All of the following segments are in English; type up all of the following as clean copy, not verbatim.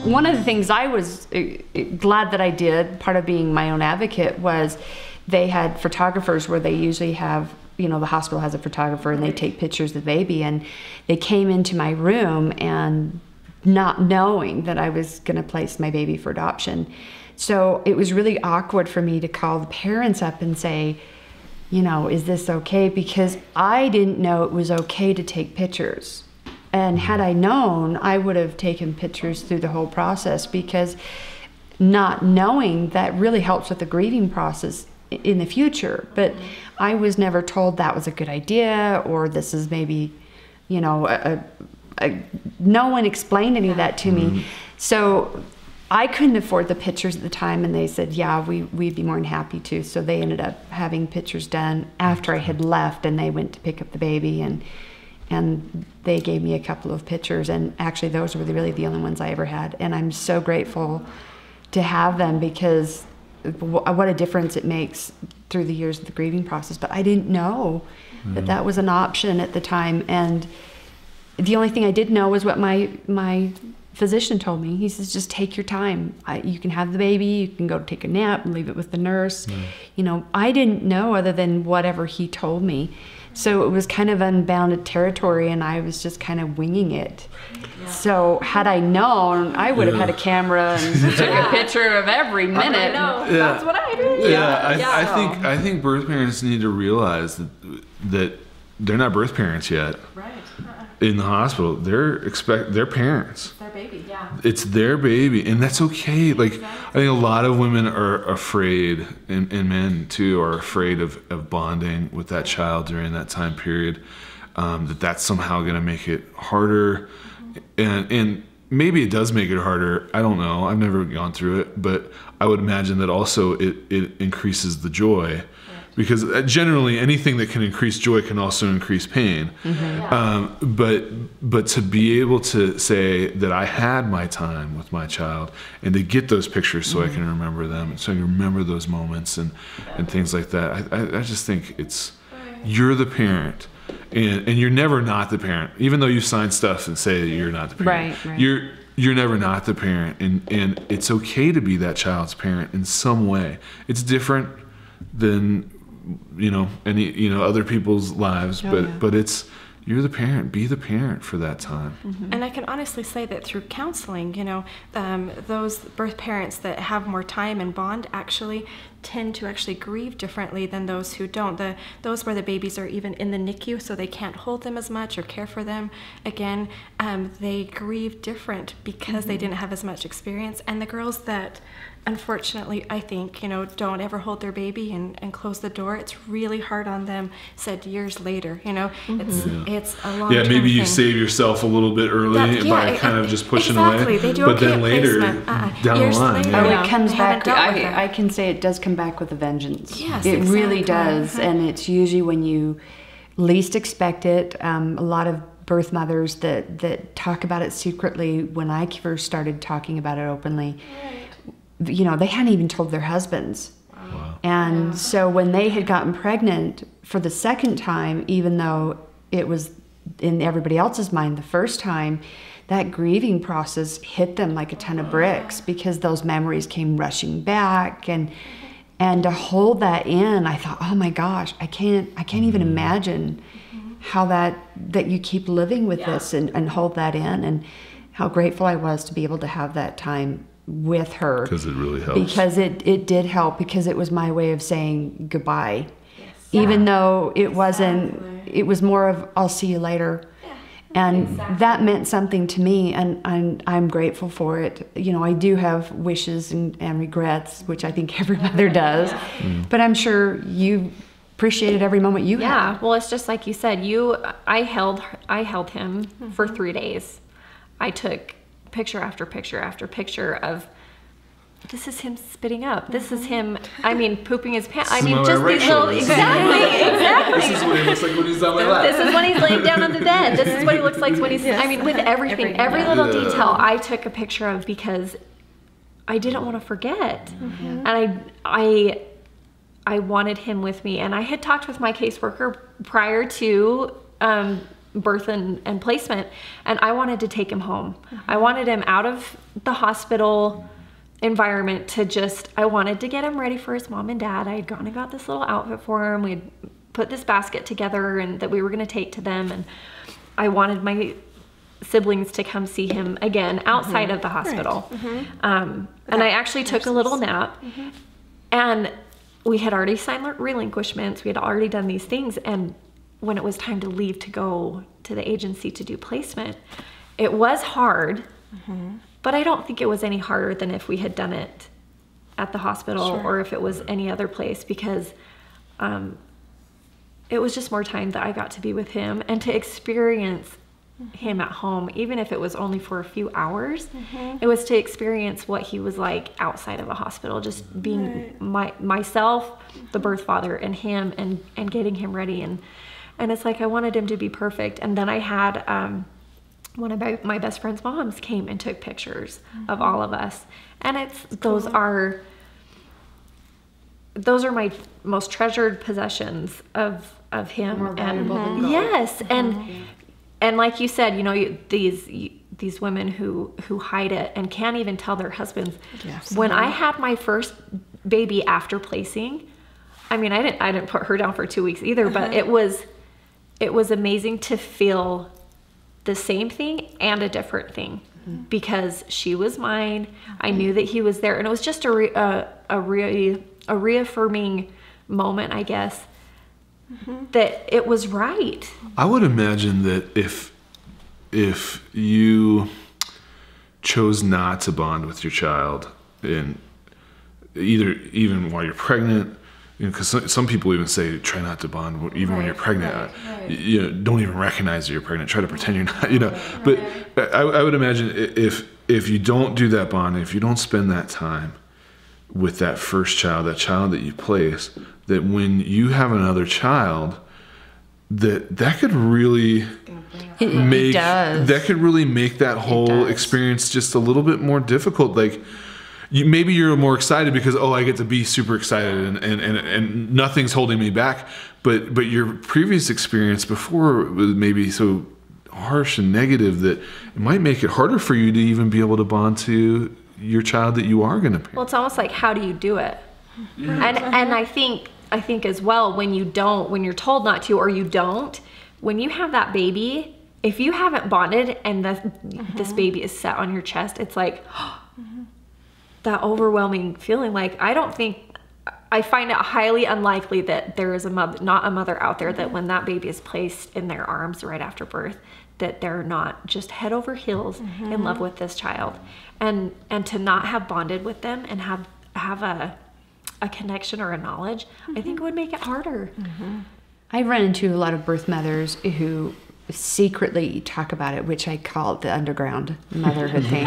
one of the things I was glad that I did, part of being my own advocate, was they had photographers where they usually have, you know, the hospital has a photographer and they take pictures of the baby, and they came into my room and not knowing that I was going to place my baby for adoption. So it was really awkward for me to call the parents up and say, you know, is this okay? Because I didn't know it was okay to take pictures. And had I known, I would have taken pictures through the whole process, because not knowing that really helps with the grieving process in the future. But I was never told that was a good idea, or this is maybe, you know, no one explained any of that to me. So I couldn't afford the pictures at the time, and they said, yeah, we'd be more than happy to. So they ended up having pictures done after I had left, and they went to pick up the baby, and they gave me a couple of pictures, and actually those were really the only ones I ever had. And I'm so grateful to have them, because what a difference it makes through the years of the grieving process. But I didn't know that that was an option at the time, and the only thing I did know was what my physician told me. He says, just take your time. You can have the baby, you can go take a nap and leave it with the nurse. You know, I didn't know other than whatever he told me. So it was kind of unbounded territory, and I was just kind of winging it. So had I known, I would have had a camera and took a picture of every minute. I know. That's what I did. I think birth parents need to realize that they're not birth parents yet. Right. In the hospital, they're parents. Their baby, yeah. It's their baby, and that's okay. Like, I think a lot of women are afraid, and men too are afraid of bonding with that child during that time period. That's somehow going to make it harder, and maybe it does make it harder. I don't know. I've never gone through it, but I would imagine that also it increases the joy. Because generally anything that can increase joy can also increase pain. But to be able to say that I had my time with my child, and to get those pictures so I can remember them, so I can remember those moments and things like that, I just think you're the parent. And you're never not the parent, even though you sign stuff and say that you're not the parent. Right. You're never not the parent, and it's okay to be that child's parent in some way. It's different than other people's lives, but it's, you're the parent. Be the parent for that time. And I can honestly say that through counseling, those birth parents that have more time and bond actually tend to actually grieve differently than those who don't. Those where the babies are even in the NICU, so they can't hold them as much or care for them. Again, they grieve different because they didn't have as much experience. And the girls that, unfortunately, I think, don't ever hold their baby and close the door, it's really hard on them, said years later, it's a long term maybe you thing. save yourself a little bit early by kind of just pushing away. They do but then later, down the line. It comes back. I can say it does come back with a vengeance. Yes, it exactly. really does. And it's usually when you least expect it. A lot of birth mothers that talk about it secretly, when I first started talking about it openly, they hadn't even told their husbands. Wow. And so when they had gotten pregnant for the second time, even though it was in everybody else's mind the first time, that grieving process hit them like a ton of bricks, because those memories came rushing back, and to hold that in, I thought, oh my gosh, I can't even imagine how that you keep living with this and hold that in, and how grateful I was to be able to have that time with her. Because it really helps. Because it did help, because it was my way of saying goodbye. Even though it wasn't, it was more of, I'll see you later. And that meant something to me, and I'm grateful for it. I do have wishes and regrets, which I think every mother does. But I'm sure you appreciated every moment you had. Yeah, well, it's just like you said. I held him for 3 days. I took picture after picture after picture of, this is him spitting up. This is him, pooping his pants. Just these little, exactly. This is what he looks like when he's on my lap. This is when he's laying down on the bed. This is what he looks like when he's, with everything, every little detail I took a picture of, because I didn't want to forget. And I wanted him with me. And I had talked with my caseworker prior to birth and placement, and I wanted to take him home. I wanted him out of the hospital environment I wanted to get him ready for his mom and dad. I had gone and got this little outfit for him. We had put this basket together and that we were going to take to them, and I wanted my siblings to come see him again outside of the hospital. And I actually took a little nap, and we had already signed relinquishments. We had already done these things, and when it was time to leave to go to the agency to do placement, it was hard, but I don't think it was any harder than if we had done it at the hospital or if it was any other place, because it was just more time that I got to be with him and to experience him at home, even if it was only for a few hours. It was to experience what he was like outside of a hospital, just being myself, the birth father, and him, and getting him ready. And it's like I wanted him to be perfect. And then I had one of my best friend's moms came and took pictures of all of us, and those are my most treasured possessions of him. More valuable than gold. Yes, and like you said, you know, these women who hide it and can't even tell their husbands. Yes. When I had my first baby after placing, I mean, I didn't put her down for 2 weeks either, but it was amazing to feel the same thing and a different thing, because she was mine. I knew that he was there, and it was just a reaffirming moment, I guess, that it was right. I would imagine that if you chose not to bond with your child, in even while you're pregnant, because some people even say try not to bond even when you're pregnant. You know, don't even recognize that you're pregnant. Try to pretend you're not. You know, but I would imagine if you don't do that bonding, if you don't spend that time with that first child, that child that you place, that when you have another child, that could really make that whole experience just a little bit more difficult. Like, maybe you're more excited because, I get to be super excited and nothing's holding me back. But your previous experience before was maybe so harsh and negative that it might make it harder for you to even be able to bond to your child that you are going to parent. Well, it's almost like, how do you do it? And I think as well, when you're told not to, or you don't, when you have that baby, if you haven't bonded and this baby is set on your chest, it's like that overwhelming feeling. Like, I find it highly unlikely that there is not a mother out there that when that baby is placed in their arms right after birth, that they're not just head over heels in love with this child, and to not have bonded with them and have a connection or a knowledge, I think it would make it harder. I've run into a lot of birth mothers who secretly talk about it, which I call the underground motherhood thing.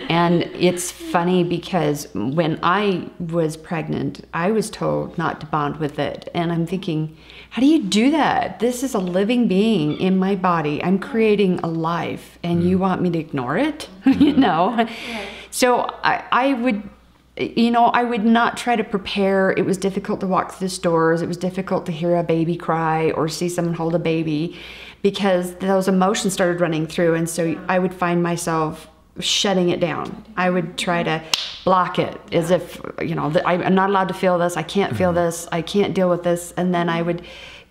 And it's funny because when I was pregnant, I was told not to bond with it. And I'm thinking, how do you do that? This is a living being in my body. I'm creating a life, and you want me to ignore it? You know? So I would not try to prepare. It was difficult to walk through the stores. It was difficult to hear a baby cry or see someone hold a baby, because those emotions started running through. And so I would find myself shutting it down. I would try to block it as if, I'm not allowed to feel this. I can't feel this. I can't deal with this. And then I would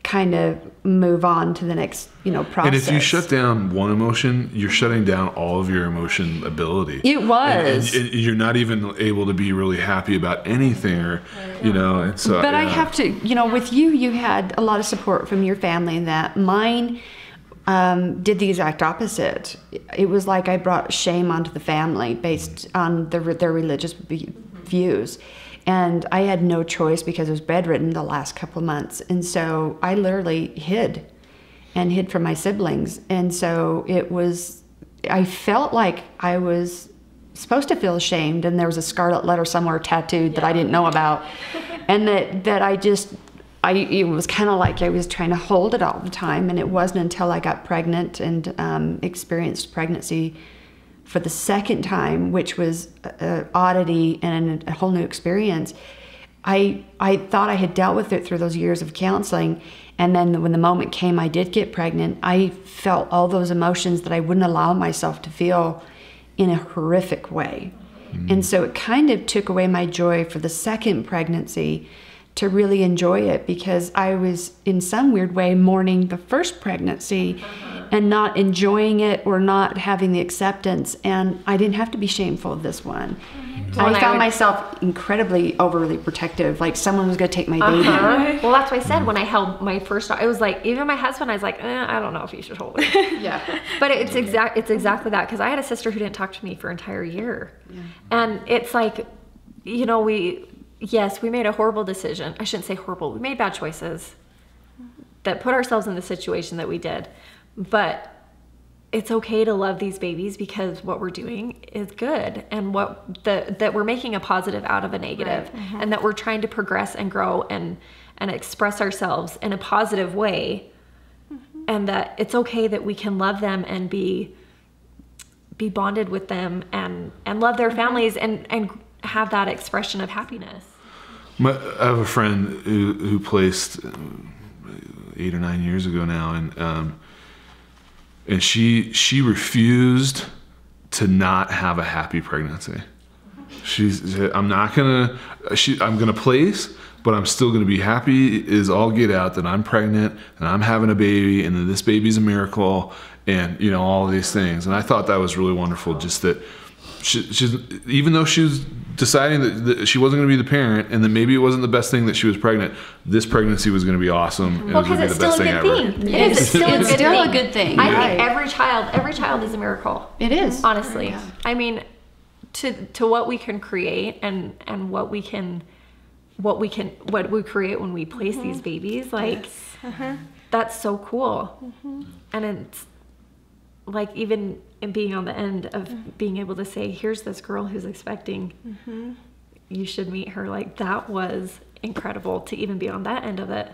kind of move on to the next, process. And if you shut down one emotion, you're shutting down all of your emotion ability. It was. And you're not even able to be really happy about anything, or, and so. But I have to, with you had a lot of support from your family, and that mine did the exact opposite. It was like I brought shame onto the family based on their religious views. And I had no choice because I was bedridden the last couple of months. And so I literally hid from my siblings. And so I felt like I was supposed to feel ashamed, and there was a scarlet letter somewhere tattooed that I didn't know about. And it was kind of like I was trying to hold it all the time. And it wasn't until I got pregnant and experienced pregnancy for the second time, which was an oddity and a whole new experience. I thought I had dealt with it through those years of counseling, And then when the moment came, I did get pregnant, I felt all those emotions that I wouldn't allow myself to feel in a horrific way. And so it kind of took away my joy for the second pregnancy to really enjoy it, because I was in some weird way mourning the first pregnancy and not enjoying it or not having the acceptance. And I didn't have to be shameful of this one. I found myself incredibly overly protective, like someone was going to take my baby. Well, that's what I said when I held my first daughter. I was like, even my husband, I was like, I don't know if you should hold it. Yeah. But it's exactly that, because I had a sister who didn't talk to me for an entire year. Yeah. And it's like, you know, we made a horrible decision. I shouldn't say horrible. We made bad choices that put ourselves in the situation that we did. But it's okay to love these babies, because what we're doing is good, and that we're making a positive out of a negative, right. And that we're trying to progress and grow and express ourselves in a positive way, and that it's okay that we can love them and be bonded with them and love their families and have that expression of happiness. I have a friend who placed 8 or 9 years ago now, and she refused to not have a happy pregnancy. She said, I'm gonna place, but I'm still gonna be happy as all get out that I'm pregnant and I'm having a baby, and that this baby's a miracle, and you know, all of these things. And I thought that was really wonderful, just that she's, even though she was deciding that she wasn't going to be the parent, and that maybe it wasn't the best thing that she was pregnant, this pregnancy was going to be awesome, and it was going to be the best thing ever. It's still a good thing. I think every child is a miracle. It is, honestly. Yeah. I mean, to what we can create and what we create when we place these babies, like that's so cool. And it's like, even in being on the end of being able to say, here's this girl who's expecting, you should meet her, like that was incredible to even be on that end of it.